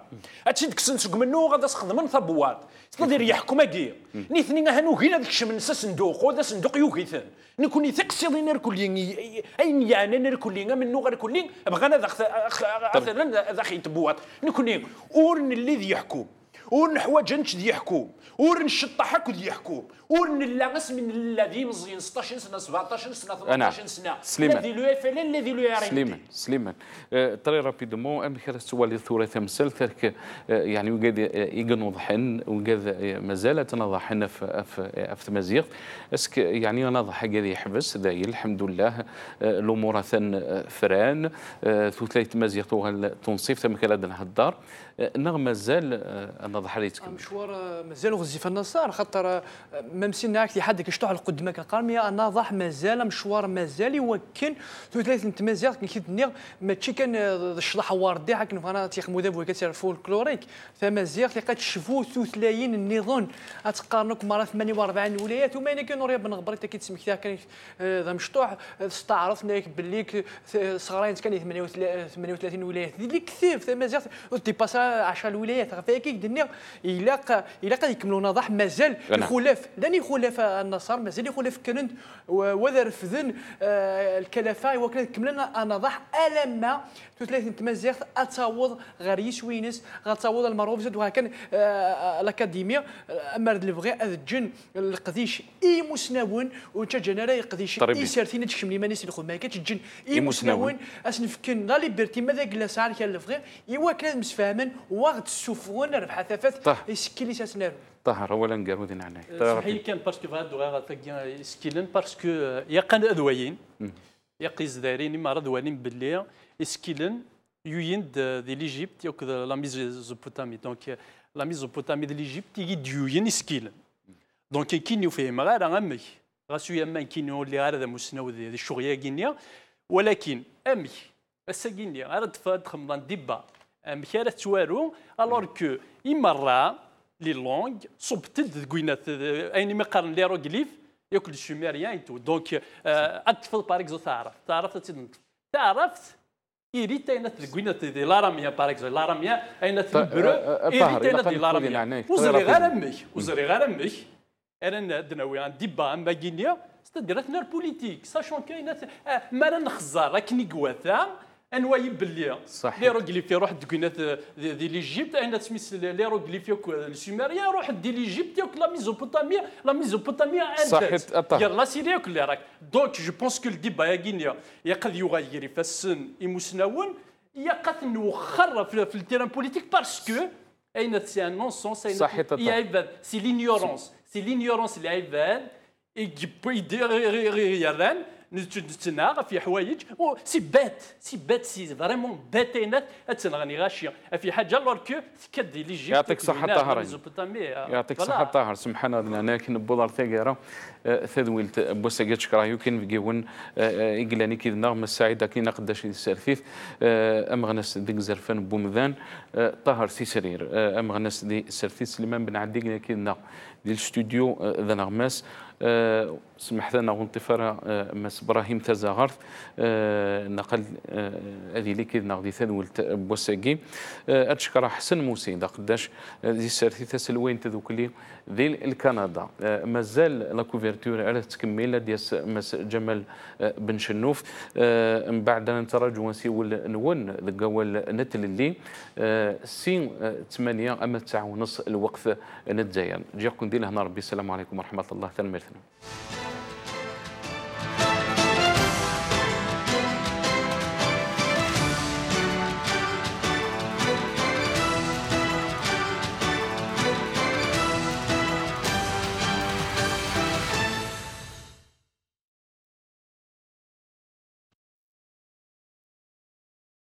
هادشي ديك السنسوق منو غادا تخدم ثبوات تقدر يحكم كي نيثني هانو غير هذاك الشمن صندوق وهذا صندوق يوكيثن نكون يثق سيدين الكلين اين يعني الكلين منو غير الكلين بغانا ذا خي تبوات نكون ورن الذي يحكم ورن حوايج ذي يحكم ورن الشطاح ذي يحكم ورن اللاغس من الذي مزيان 16 سنه 17 سنه 18 سنه الذي لو يفعل الذي لو يعرف سليمان طري رابيدمون ام خير السؤال الثوره تمثل ترك يعني وقاد ينوضحن وقاد مازال تنوضحن في تمازيغ اسك يعني نضح قاد يحبس ذاي الحمد لله الامور فران ثلاث تمازيغ تنصيف تم كلا الدار نغ مازال نضح ريتكم مشوار مازال غزي في النصار خاطر ممسينا هكا حد كيشطح القدمه كنقارميه ناضح مازال مشوار مازال يمكن ثلاث نتمازيغ كيدني ماشي كان الشطح واردي حكن فانا تيخ مذاب وكثير فولكلوريك فمازيغ اللي تشوفوا ثلاثين النظام اتقارنوك مره 48 ولايات وما كانوا ريب نغبر حتى كيتسمك فيها كان ذا مشطوح استعرفنا باللي صغارين كان 38 ولايه اللي كثير فمازيغ ديباس 10 ولايات فيك الدنيا الا يكملوا نضح مازال يخلاف لن يخلاف النصر مازال يخلاف كنند وذا رفذن الكلافه وكان كملنا نضح الما 30 تمازيغ اتعوض غير يسوينس غتعوض المروف زاد وهكذا الاكاديميه مرد البغي الجن القديش اي مسناون وتا جنرا يقديش اي سارتين تشملي مانيس الخدمه كتجن اي مسناون اسنفكن لا ليبرتي ماذا جلس عارك البغي ايوا كان مسفاهما واغد السفون ربح ثافات يسكيلي ساسنار طاهر اولا قالوا دينا عناك صحيح كان باسكو هادو غا سكيلن باسكو يقان ادويين يقيز دايرين ما ردوانين باللي اسكيلن يويند دي ليجيبت يوك لا ميزوبوتامي دونك لا ميزوبوتامي دي ليجيبت يجي يوين اسكيلن دونك كينيو فيهم غير امي غاسو يما كينيو اللي غير هذا مسناو دي الشغيه كينيا ولكن امي الساكينيا غير تفاد خمضان ديبا امي راه توارو الوغ كو يمرا لي لونغ صبتد كوينات اين ما قارن لي روغليف ياكل السوميريان ايتو دونك اتفضل باغ اكزو تعرفت إيريتينات كوينات دي لاراميا باغ اكزو لاراميا اينات البرو إيريتينات دي لاراميا وزري غير امك انا دناوي عن ديبا اما كينيا ستادير نار بوليتيك ساشون كاينات ما نخزر راكني كواثا انواي باللي لي روغليفي روح دكينات دي ليجيبت اين تسميس لي روغليفي السوميريا روح دي ليجيبت ياك لا ميزوبوتاميا عندك يلا سيريا كل راك دونك جو بونس كو الديبا يا غينيا يقد يغير في السن يمسناون يقد نوخر في التيران بوليتيك باسكو اين سي ان نون سونس يعيبان سي لينيورونس اللي عيبان يدير نتناغ في حوايج سي بات سي فريمون باتينات اتنغني غاشيه في حاجه لوركو كدي لي جي يعطيك صحه طاهر يعطيك صحه طاهر سمحنا انا كي نبوض ثاقيره ثدويل بوساقات شكرا يمكن فيكون يقلاني كي نغم السعيده كي نقداش السالفيف امغنس ديك زرفان بومذان طاهر سي سرير امغنس دي سالفيف سليمان بن عدي كي ديال الاستوديو ذا نغماس سمحت لنا غنطفرة مس ابراهيم تزاغرت نقل هذه اللي كي نغدي ثدولت بوساقي اتشكر حسن موسي دا قداش دي سارتي سلوين تذوكلي ذي الكندا مازال لا كوفرتور على تكمل ديال مس جمال بن شنوف من بعد نتراجع ونسيول نون ذكاول نتل اللي سين 8 اما 9:30 الوقت نتزاين جاكم ديال هنا ربي السلام عليكم ورحمه الله تعالى.